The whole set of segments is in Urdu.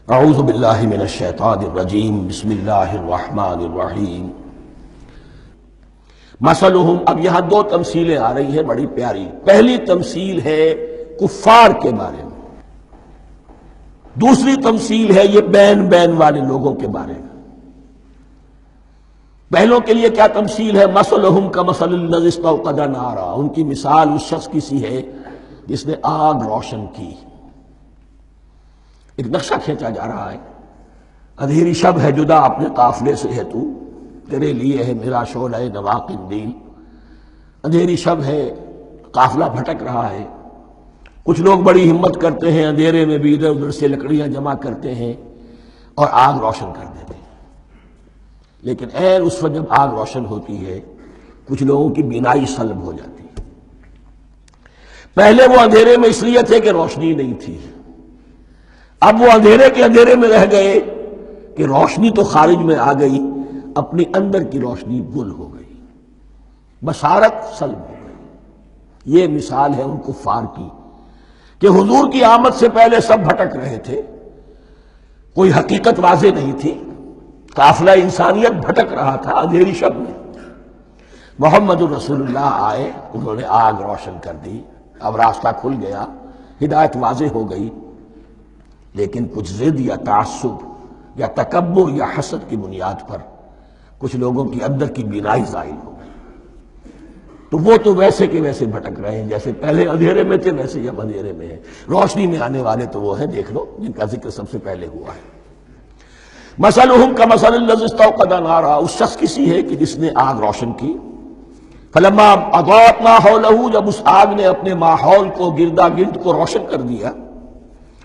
اعوذ باللہ من الشیطان الرجیم بسم اللہ الرحمن الرحیم مثلہم۔ اب یہاں دو تمثیلیں آ رہی ہیں بڑی پیاری۔ پہلی تمثیل ہے کفار کے بارے میں، دوسری تمثیل ہے یہ بین بین والے لوگوں کے بارے میں۔ پہلوں کے لیے کیا تمثیل ہے؟ مثلہم کمثل الذی استوقد نارا، ان کی مثال اس شخص کی سی ہے جس نے آگ روشن کی۔ ایک نقشہ کھینچا جا رہا ہے، اندھیری شب ہے جدا اپنے قافلے سے ہے تو، تیرے لیے ہے میرا شعلہ نوا قندیل۔ اندھیری شب ہے، قافلہ بھٹک رہا ہے، کچھ لوگ بڑی ہمت کرتے ہیں، اندھیرے میں بھی ادھر ادھر سے لکڑیاں جمع کرتے ہیں اور آگ روشن کر دیتے ہیں۔ لیکن عین اس وقت جب آگ روشن ہوتی ہے کچھ لوگوں کی بینائی سلب ہو جاتی ہے۔ پہلے وہ اندھیرے میں اس لیے تھے کہ روشنی نہیں تھی، اب وہ اندھیرے کے اندھیرے میں رہ گئے کہ روشنی تو خارج میں آ گئی، اپنی اندر کی روشنی گل ہو گئی، بصارت سلب ہو گئی۔ یہ مثال ہے ان کفار کی کہ حضور کی آمد سے پہلے سب بھٹک رہے تھے، کوئی حقیقت واضح نہیں تھی، قافلہ انسانیت بھٹک رہا تھا اندھیری شب میں۔ محمد الرسول اللہ آئے، انہوں نے آگ روشن کر دی، اب راستہ کھل گیا، ہدایت واضح ہو گئی۔ لیکن کچھ ضد یا تعصب یا تکبر یا حسد کی بنیاد پر کچھ لوگوں کی اندر کی بینائی زائل ہو گئی، تو وہ تو ویسے کے ویسے بھٹک رہے ہیں جیسے پہلے اندھیرے میں تھے، ویسے اب اندھیرے میں ہیں۔ روشنی میں آنے والے تو وہ ہیں، دیکھ لو جن کا ذکر سب سے پہلے ہوا ہے۔ مثلہم کمثل الذی استوقد نارا، اس شخص کی سی ہے کہ جس نے آگ روشن کی۔ فلما اضاءت ما حولہ، جب اس آگ نے اپنے ماحول کو، گردا گرد کو روشن کر دیا،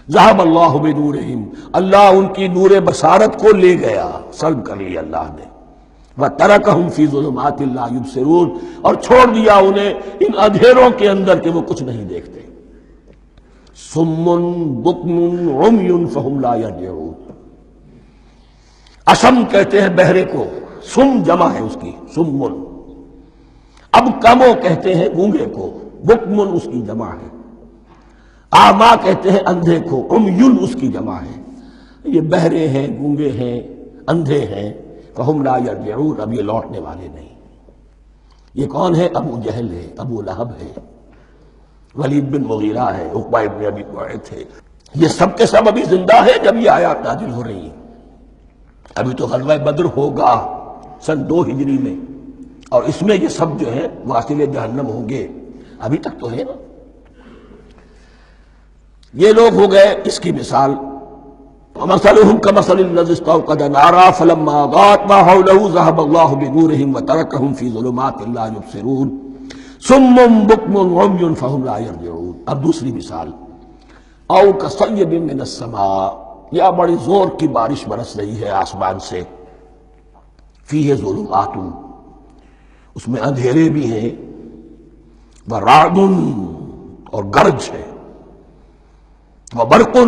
ذہب اللہ بنورہم، اللہ ان کی نور بصارت کو لے گیا، سلب کر لیا اللہ نے۔ وترکہم فی ظلمات لا یبصرون، اور چھوڑ دیا انہیں ان اندھیروں کے اندر کہ وہ کچھ نہیں دیکھتے۔ صم بکم عمی فہم لا یرجعون، اشم کہتے ہیں بہرے کو، سم جمع ہے اس کی، سمن۔ اب کمو کہتے ہیں گونگے کو، بکمن اس کی جمع ہے۔ آما کہتے ہیں اندھے کو، عمیٌ اس کی جمع ہے۔ یہ بہرے ہیں، گونگے ہیں، اندھے ہیں، فہم لا یرجعون، اب یہ لوٹنے والے نہیں۔ یہ کون ہے؟ ابو جہل ہے، ابو لہب ہے، ولید بن مغیرہ ہے، عقبہ ابن ابی معیط ہے۔ یہ سب کے سب ابھی زندہ ہے جب یہ آیات نازل ہو رہی ہیں۔ ابھی تو غزوہ بدر ہوگا سن 2 ہجری میں، اور اس میں یہ سب جو ہے واصل جہنم ہوں گے، ابھی تک تو ہے نا۔ یہ لوگ ہو گئے اس کی مثال۔ وَمَثَلُهُمْ كَمَثَلِ الَّذِي اسْتَوْقَدَ نَارًا فَلَمَّا أَضَاءَتْ مَا حَوْلَهُ ذَهَبَ اللَّهُ بِنُورِهِمْ وَتَرَكَهُمْ فِي ظُلُمَاتٍ لَا يُبْصِرُونَ صُمٌّ بُكْمٌ عُمْيٌ فَهُمْ لَا يَرْجِعُونَ۔ اب دوسری مثال، أَوْ كَصَيِّبٍ مِّنَ السَّمَاءِ، یا بڑی زور کی بارش برس رہی ہے آسمان سے، فِيهِ ظُلُمَاتٌ، اس میں اندھیرے بھی ہیں، وَرَعْدٌ، اور گرج ہے، وَبَرْقٌ،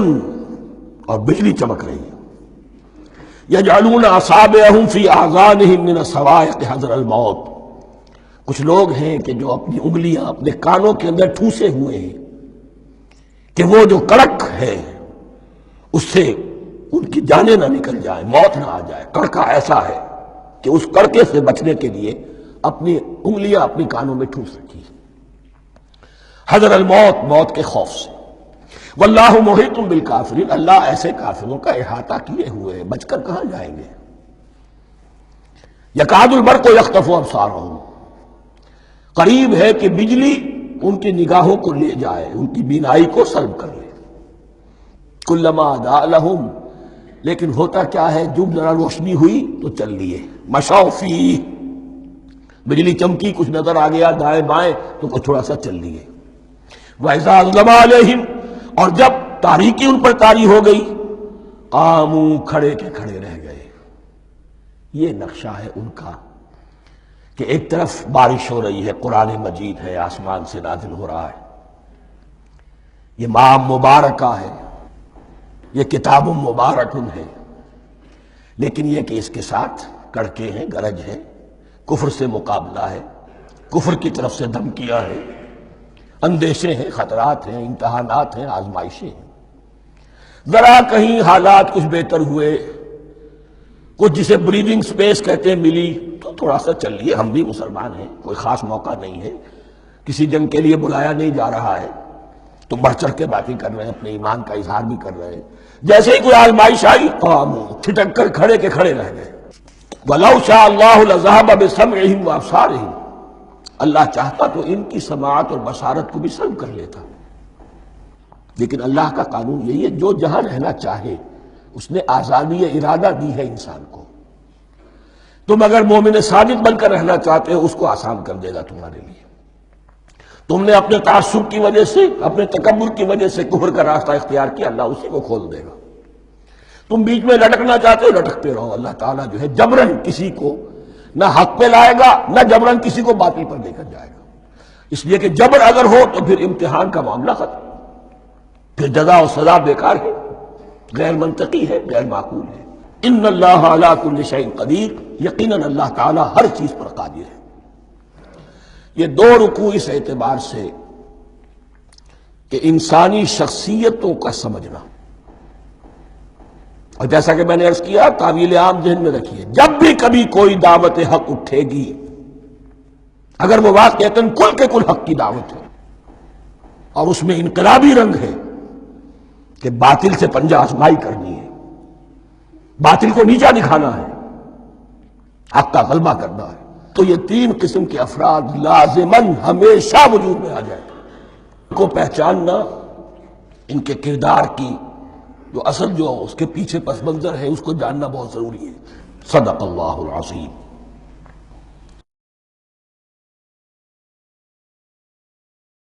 اور بجلی چمک رہی ہے۔ یجعلون اصابعہم فی اذانہم من الصواعق حذر الموت، کچھ لوگ ہیں کہ جو اپنی انگلیاں اپنے کانوں کے اندر ٹھوسے ہوئے ہیں کہ وہ جو کڑک ہے اس سے ان کی جانیں نہ نکل جائیں، موت نہ آ جائے۔ کڑکا ایسا ہے کہ اس کڑکے سے بچنے کے لیے اپنی انگلیاں اپنی کانوں میں ٹھوس رکھی، حذر الموت، موت کے خوف سے۔ واللہ محیط بالکافرین، اللہ ایسے کافروں کا احاطہ کیے ہوئے ہیں، بچ کر کہاں جائیں گے۔ یکاد البرق یخطف ابصارہم، قریب ہے کہ بجلی ان کی نگاہوں کو لے جائے، ان کی بینائی کو سلب کر لے۔ کلما اضاء لہم، لیکن ہوتا کیا ہے، جب ذرا روشنی ہوئی تو چل لیے۔ مشوا فیہ، بجلی چمکی، کچھ نظر آ گیا دائیں بائیں تو کچھ تھوڑا سا چل لیے۔ وَإِذَا أَظْلَمَ عَلَيْهِمْ، اور جب تاریکی ان پر طاری ہو گئی، قاموا، کھڑے کے کھڑے رہ گئے۔ یہ نقشہ ہے ان کا کہ ایک طرف بارش ہو رہی ہے، قرآن مجید ہے، آسمان سے نازل ہو رہا ہے، یہ ماہ مبارکہ ہے، یہ کتاب مبارک ہے، لیکن یہ کہ اس کے ساتھ کڑکے ہیں، گرج ہے، کفر سے مقابلہ ہے، کفر کی طرف سے دھمکیاں ہیں، اندیشے ہیں، خطرات ہیں، امتحانات ہیں، آزمائشیں ہیں۔ ذرا کہیں حالات کچھ بہتر ہوئے، کچھ جسے بریدنگ سپیس کہتے ہیں ملی، تو تھوڑا سا چل لیے، ہم بھی مسلمان ہیں، کوئی خاص موقع نہیں ہے، کسی جنگ کے لیے بلایا نہیں جا رہا ہے، تو بڑھ چڑھ کے باتیں کر رہے ہیں، اپنے ایمان کا اظہار بھی کر رہے ہیں۔ جیسے ہی کوئی آزمائش آئی قاموا، ٹھٹک کر کھڑے کے کھڑے رہ گئے۔ وَلَوْ شَاءَ اللَّهُ لَذَهَبَ بِسَمْعِهِمْ وَأَبْصَارِهِمْ، اللہ چاہتا تو ان کی سماعت اور بصارت کو بھی سلب کر لیتا، لیکن اللہ کا قانون یہی ہے، جو جہاں رہنا چاہے اس نے آزادی ارادہ دی ہے انسان کو۔ تم اگر مومن صادق بن کر رہنا چاہتے ہو، اس کو آسان کر دے گا تمہارے لیے۔ تم نے اپنے تعصب کی وجہ سے، اپنے تکبر کی وجہ سے کفر کا راستہ اختیار کیا، اللہ اسی کو کھول دے گا۔ تم بیچ میں لٹکنا چاہتے ہو، لٹکتے رہو، اللہ تعالیٰ جو ہے جبرن کسی کو نہ حق پہ لائے گا، نہ جبرن کسی کو باطل پر لے کر جائے گا۔ اس لیے کہ جبر اگر ہو تو پھر امتحان کا معاملہ ختم، پھر جزا و سزا بیکار ہے، غیر منطقی ہے، غیر معقول ہے۔ ان اللہ علی کل شیء قدیر، یقیناً اللہ تعالیٰ ہر چیز پر قادر ہے۔ یہ دو رکوع اس اعتبار سے کہ انسانی شخصیتوں کا سمجھنا، اور جیسا کہ میں نے عرض کیا، تعویل عام ذہن میں رکھیے، جب بھی کبھی کوئی دعوت حق اٹھے گی، اگر وہ واقعتاً کل کے کل حق کی دعوت ہے اور اس میں انقلابی رنگ ہے کہ باطل سے پنجہ آزمائی کرنی ہے، باطل کو نیچا دکھانا ہے، حق کا غلبہ کرنا ہے، تو یہ تین قسم کے افراد لازماً ہمیشہ وجود میں آ جائیں۔ ان کو پہچاننا، ان کے کردار کی جو اصل جو اس کے پیچھے پس منظر ہے، اس کو جاننا بہت ضروری ہے۔ صدق اللہ العظیم۔